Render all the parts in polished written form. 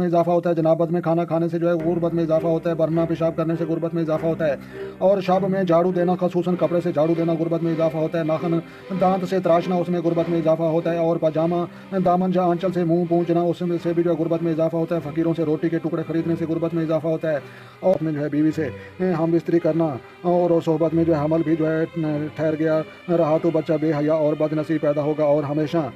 میں اضافہ ہوتا ہے، جنابت میں کھانا کھانے سے جو ہے غربت میں اضافہ ہوتا ہے، برنا پیشاب کرنے سے غربت میں اضافہ ہوتا ہے، اور شب میں جھاڑو دینا، خصوصاً کپڑے سے جھاڑو دینا غربت میں اضافہ ہوتا ہے، ناخن دانت سے تراشنا اس میں غربت میں اضافہ ہوتا ہے، اور پاجامہ دامن یا آنچل سے منہ پونچھنا اس میں سے بھی جو ہے غربت میں اضافہ ہوتا ہے، فقیروں سے روٹی کے ٹکڑے خریدنے سے غربت میں اضافہ ہوتا ہے، اور میں جو ہے بیوی سے ہم بستری کرنا اور صحبت میں جو ہے حمل بھی جو ہے ٹھہر گیا رہا تو بچہ بے حیا اور بد نصیب پیدا ہوگا اور ہمیشہ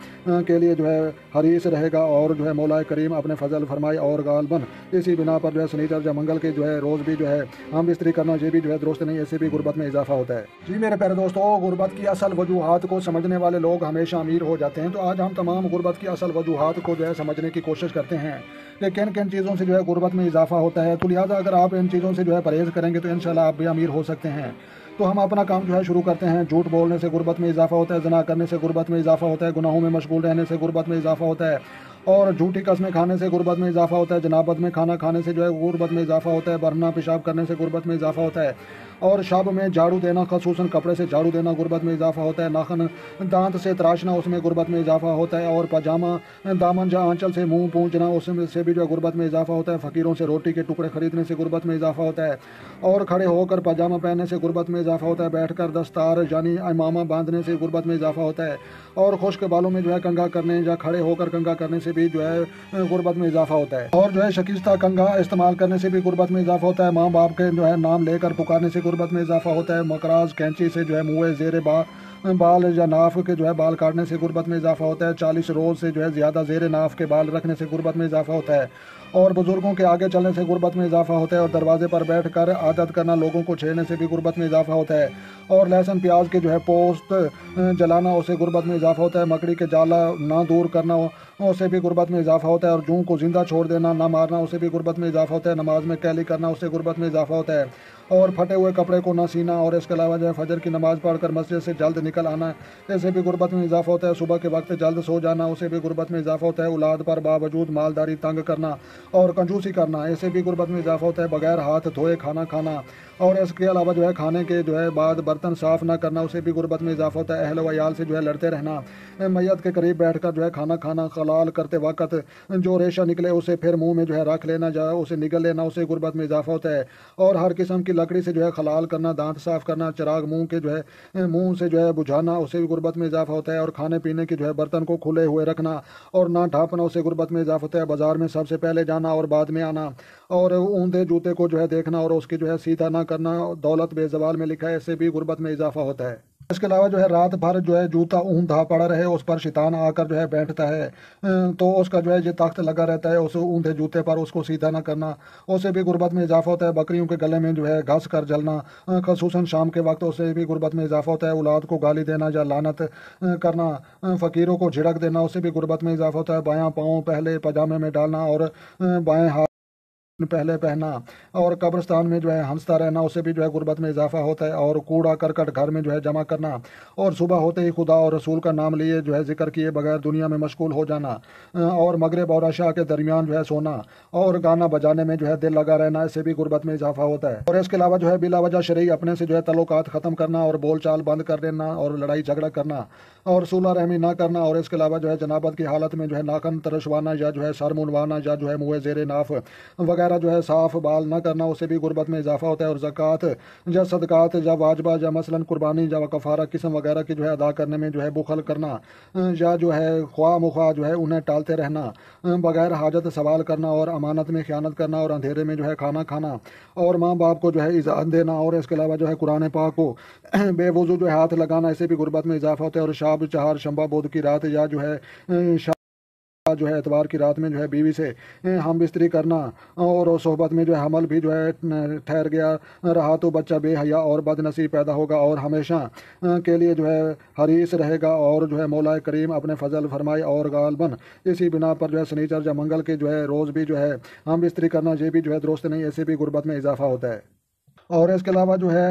کے لیے جو ہے حریص رہے گا، اور جو ہے مولا کریم اپنے فضل فرمائے اور غالباً اسی بنا پر جو ہے سنیچر یا منگل کے جو ہے روز بھی جو ہے ہم بستری کرنا یہ بھی جو ہے درست نہیں، ایسے بھی غربت میں اضافہ ہوتا ہے۔ جی میرے پیارے دوستو، غربت کی اصل وجوہات کو سمجھنے والے لوگ ہمیشہ امیر ہو جاتے ہیں، تو آج ہم تمام غربت کی اصل وجوہات کو جو ہے سمجھنے کی کوشش کرتے ہیں کہ کن کن چیزوں سے جو ہے غربت میں اضافہ ہوتا ہے، تو لہٰذا اگر آپ ان چیزوں سے جو ہے پرہیز کریں گے تو انشاءاللہ آپ بھی امیر ہو سکتے ہیں۔ تو ہم اپنا کام جو ہے شروع کرتے ہیں۔ جھوٹ بولنے سے غربت میں اضافہ ہوتا ہے، زنا کرنے سے غربت میں اضافہ ہوتا ہے، گناہوں میں مشغول رہنے سے غربت میں اضافہ ہوتا ہے، اور جھوٹی قسمیں کھانے سے غربت میں اضافہ ہوتا ہے، جنابت میں کھانا کھانے سے جو ہے غربت میں اضافہ ہوتا ہے، برنا پیشاب کرنے سے غربت میں اضافہ ہوتا ہے، اور شب میں جھاڑو دینا، خصوصاً کپڑے سے جھاڑو دینا غربت میں اضافہ ہوتا ہے، ناخن دانت سے تراشنا اس میں غربت میں اضافہ ہوتا ہے، اور پاجامہ دامن یا آنچل سے منہ پونچھنا اس میں سے بھی جو ہے غربت میں اضافہ ہوتا ہے، فقیروں سے روٹی کے ٹکڑے خریدنے سے غربت میں اضافہ ہوتا ہے، اور کھڑے ہو کر پاجامہ پہننے سے غربت میں اضافہ ہوتا ہے، بیٹھ کر دستار یعنی امامہ باندھنے سے غربت میں اضافہ ہوتا ہے، اور خشک بالوں میں جو ہے کنگھا کرنے یا کھڑے ہو کر کنگھا کرنے سے بھی جو ہے غربت میں اضافہ ہوتا ہے، اور جو ہے شکستہ کنگھا استعمال کرنے سے بھی غربت میں اضافہ ہوتا ہے، ماں باپ کے جو ہے نام لے کر پکارنے سے غربت میں اضافہ ہوتا ہے، مکراز کینچی سے جو ہے منہ زیر بال یا ناف کے جو ہے بال کاٹنے سے غربت میں اضافہ ہوتا ہے، 40 روز سے جو ہے زیادہ زیر ناف کے بال رکھنے سے غربت میں اضافہ ہوتا ہے، اور بزرگوں کے آگے چلنے سے غربت میں اضافہ ہوتا ہے، اور دروازے پر بیٹھ کر عادت کرنا لوگوں کو چھیڑنے سے بھی غربت میں اضافہ ہوتا ہے، اور لہسن پیاز کے جو ہے پوست جلانا اسے غربت میں اضافہ ہوتا ہے، مکڑی کے جالا نہ دور کرنا اسے بھی غربت میں اضافہ ہوتا ہے، اور جوں کو زندہ چھوڑ دینا، نہ مارنا اسے بھی غربت میں اضافہ ہوتا ہے، نماز میں کیلی کرنا اسے غربت میں اضافہ ہوتا ہے، اور پھٹے ہوئے کپڑے کو نہ سینا، اور اس کے علاوہ جو ہے فجر کی نماز پڑھ کر مسجد سے جلد نکل آنا اسے بھی غربت میں اضافہ ہوتا ہے، صبح کے وقت جلد سو جانا اسے بھی غربت میں اضافہ ہوتا ہے، اولاد پر باوجود مالداری تنگ کرنا اور کنجوسی کرنا اسے بھی غربت میں اضافہ ہوتا ہے، بغیر ہاتھ دھوئے کھانا کھانا، اور اس کے علاوہ جو ہے کھانے کے جو ہے بعد برتن صاف نہ کرنا اسے بھی غربت میں اضافہ ہوتا ہے، اہل و عیال سے جو ہے لڑتے رہنا، میت کے قریب بیٹھ کر جو ہے کھانا کھانا، خلال کرتے وقت جو ریشہ نکلے اسے پھر منہ میں جو ہے رکھ لینا، جا اسے نگل لینا اسے غربت میں اضافہ ہوتا ہے، اور ہر قسم کی لکڑی سے جو ہے خلال کرنا، دانت صاف کرنا، چراغ منہ سے جو ہے بجھانا اسے بھی غربت میں اضافہ ہوتا ہے، اور کھانے پینے کے جو ہے برتن کو کھلے ہوئے رکھنا اور نہ ڈھانپنا اسے غربت میں اضافہ ہوتا ہے، بازار میں سب سے پہلے جانا اور بعد میں آنا، اور اوندے جوتے کو جو ہے دیکھنا اور اس کی جو ہے سیدھا نہ کرنا، دولت بے زوال میں لکھا ہے، اس سے بھی غربت میں اضافہ ہوتا ہے۔ اس کے علاوہ جو ہے رات بھر جو ہے جوتا اوندھا پڑا رہے، اس پر شیطان آ کر جو ہے بیٹھتا ہے، تو اس کا جو ہے یہ تخت لگا رہتا ہے، اس اوندھے جوتے پر اس کو سیدھا نہ کرنا اسے بھی غربت میں اضافہ ہوتا ہے، بکریوں کے گلے میں جو ہے گھس کر جلنا خصوصاً شام کے وقت اسے بھی غربت میں اضافہ ہوتا ہے، اولاد کو گالی دینا یا لعنت کرنا، فقیروں کو جھڑک دینا اسے بھی غربت میں اضافہ ہوتا ہے، بایاں پاؤں پہلے پاجامے میں ڈالنا اور بائیں ہاتھ پہلے پہنا، اور قبرستان میں جو ہے ہنستا رہنا اسے بھی جو ہے غربت میں اضافہ ہوتا ہے، اور کوڑا کرکٹ گھر میں جو ہے جمع کرنا، اور صبح ہوتے ہی خدا اور رسول کا نام لیے جو ہے ذکر کیے بغیر دنیا میں مشغول ہو جانا، اور مغرب اور عشاء کے درمیان جو ہے سونا، اور گانا بجانے میں جو ہے دل لگا رہنا اسے بھی غربت میں اضافہ ہوتا ہے، اور اس کے علاوہ جو ہے بلا وجہ شرعی اپنے سے جو ہے تعلقات ختم کرنا اور بول چال بند کر دینا اور لڑائی جھگڑا کرنا اور صلح رحمی نہ کرنا، اور اس کے علاوہ جو ہے جنابت کی حالت میں جو ہے ناخن ترشوانا یا جو ہے سر منڈوانا یا جو ہے منہ زیر ناف وغیرہ جو ہے صاف بال نہ کرنا اسے بھی غربت میں اضافہ ہوتا ہے، اور زکوٰۃ یا صدقات یا واجبہ یا مثلاً قربانی یا کفارہ قسم وغیرہ کی جو ہے ادا کرنے میں جو ہے بخل کرنا یا جو ہے خواہ مخواہ جو ہے انہیں ٹالتے رہنا، بغیر حاجت سوال کرنا، اور امانت میں خیانت کرنا، اور اندھیرے میں جو ہے کھانا کھانا، اور ماں باپ کو جو ہے اذعان دینا، اور اس کے علاوہ جو ہے قرآن پاک کو بے وضو جو ہے ہاتھ لگانا اسے بھی غربت میں اضافہ ہوتا ہے، اور شاب چہار شمبا بدھ کی رات یا جو ہے جو ہے اتوار کی رات میں جو ہے بیوی سے ہم بستری کرنا اور صحبت میں جو ہے حمل بھی جو ہے ٹھہر گیا رہا تو بچہ بے حیا اور بد نصیب پیدا ہوگا اور ہمیشہ کے لیے جو ہے حریص رہے گا، اور جو ہے مولا کریم اپنے فضل فرمائے اور غالباً اسی بنا پر جو ہے سنیچر یا منگل کے جو ہے روز بھی جو ہے ہم بستری کرنا یہ بھی جو ہے درست نہیں، ایسے بھی غربت میں اضافہ ہوتا ہے۔ اور اس کے علاوہ جو ہے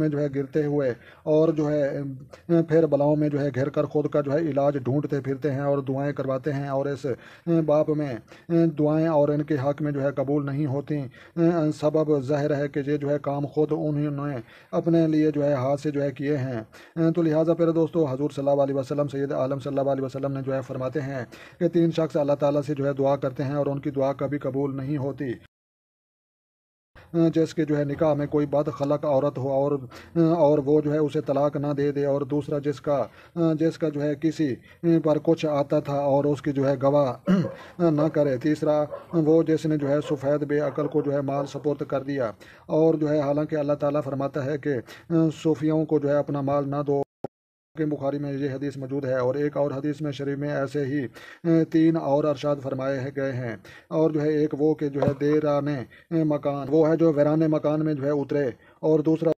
میں جو ہے گرتے ہوئے اور جو ہے پھر بلاؤں میں جو ہے گھر کر خود کا جو ہے علاج ڈھونڈتے پھرتے ہیں اور دعائیں کرواتے ہیں، اور اس باب میں دعائیں اور ان کے حق میں جو ہے قبول نہیں ہوتی۔ سبب ظاہر ہے کہ یہ جو ہے کام خود انہوں نے اپنے لیے جو ہے ہاتھ سے جو ہے کیے ہیں۔ تو لہٰذا پھر دوستو حضور صلی اللہ علیہ وسلم، سید عالم صلی اللہ علیہ وسلم نے جو ہے فرماتے ہیں کہ 3 شخص اللہ تعالیٰ سے جو ہے دعا کرتے ہیں اور ان کی دعا کبھی قبول نہیں ہوتی۔ جس کے جو ہے نکاح میں کوئی بد خلق عورت ہو اور وہ جو ہے اسے طلاق نہ دے دے، اور دوسرا جس کا جو ہے کسی پر کچھ آتا تھا اور اس کی جو ہے گواہ نہ کرے، تیسرا وہ جس نے جو ہے سفید بے عقل کو جو ہے مال سپرد کر دیا، اور جو ہے حالانکہ اللہ تعالیٰ فرماتا ہے کہ صوفیوں کو جو ہے اپنا مال نہ دو، کہ بخاری میں یہ حدیث موجود ہے، اور ایک اور حدیث میں شریف میں ایسے ہی 3 اور ارشاد فرمائے گئے ہیں، اور جو ہے ایک وہ کہ جو ہے دیرانے مکان، وہ ہے جو ویرانے مکان میں جو ہے اترے، اور دوسرا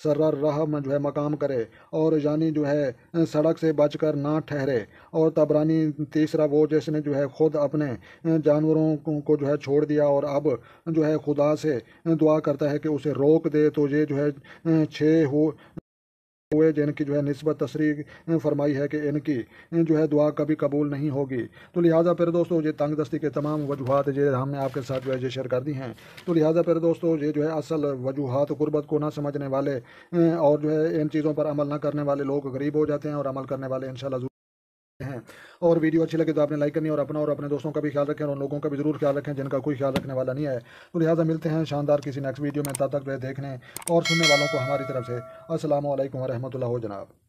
سرر راہ میں جو ہے مقام کرے، اور یعنی جو ہے سڑک سے بچ کر نہ ٹھہرے، اور تبرانی تیسرا وہ جس نے جو ہے خود اپنے جانوروں کو جو ہے چھوڑ دیا اور اب جو ہے خدا سے دعا کرتا ہے کہ اسے روک دے، تو یہ جو ہے 6 ہوئے جن کی جو ہے نسبت تصریح فرمائی ہے کہ ان کی جو ہے دعا کبھی قبول نہیں ہوگی۔ تو لہٰذا پھر دوستو یہ تنگ دستی کے تمام وجوہات یہ ہم نے آپ کے ساتھ جو ہے یہ شیئر کر دی ہیں۔ تو لہٰذا پھر دوستو یہ جو ہے اصل وجوہات غربت کو نہ سمجھنے والے اور جو ہے ان چیزوں پر عمل نہ کرنے والے لوگ غریب ہو جاتے ہیں، اور عمل کرنے والے انشاءاللہ ضرور ہیں۔ اور ویڈیو اچھی لگے تو آپ نے لائک کرنی، اور اپنا اور اپنے دوستوں کا بھی خیال رکھیں، اور ان لوگوں کا بھی ضرور خیال رکھیں جن کا کوئی خیال رکھنے والا نہیں ہے۔ تو لہٰذا ملتے ہیں شاندار کسی نیکسٹ ویڈیو میں، تب تک دیکھنے اور سننے والوں کو ہماری طرف سے السلام علیکم ورحمۃ اللہ جناب۔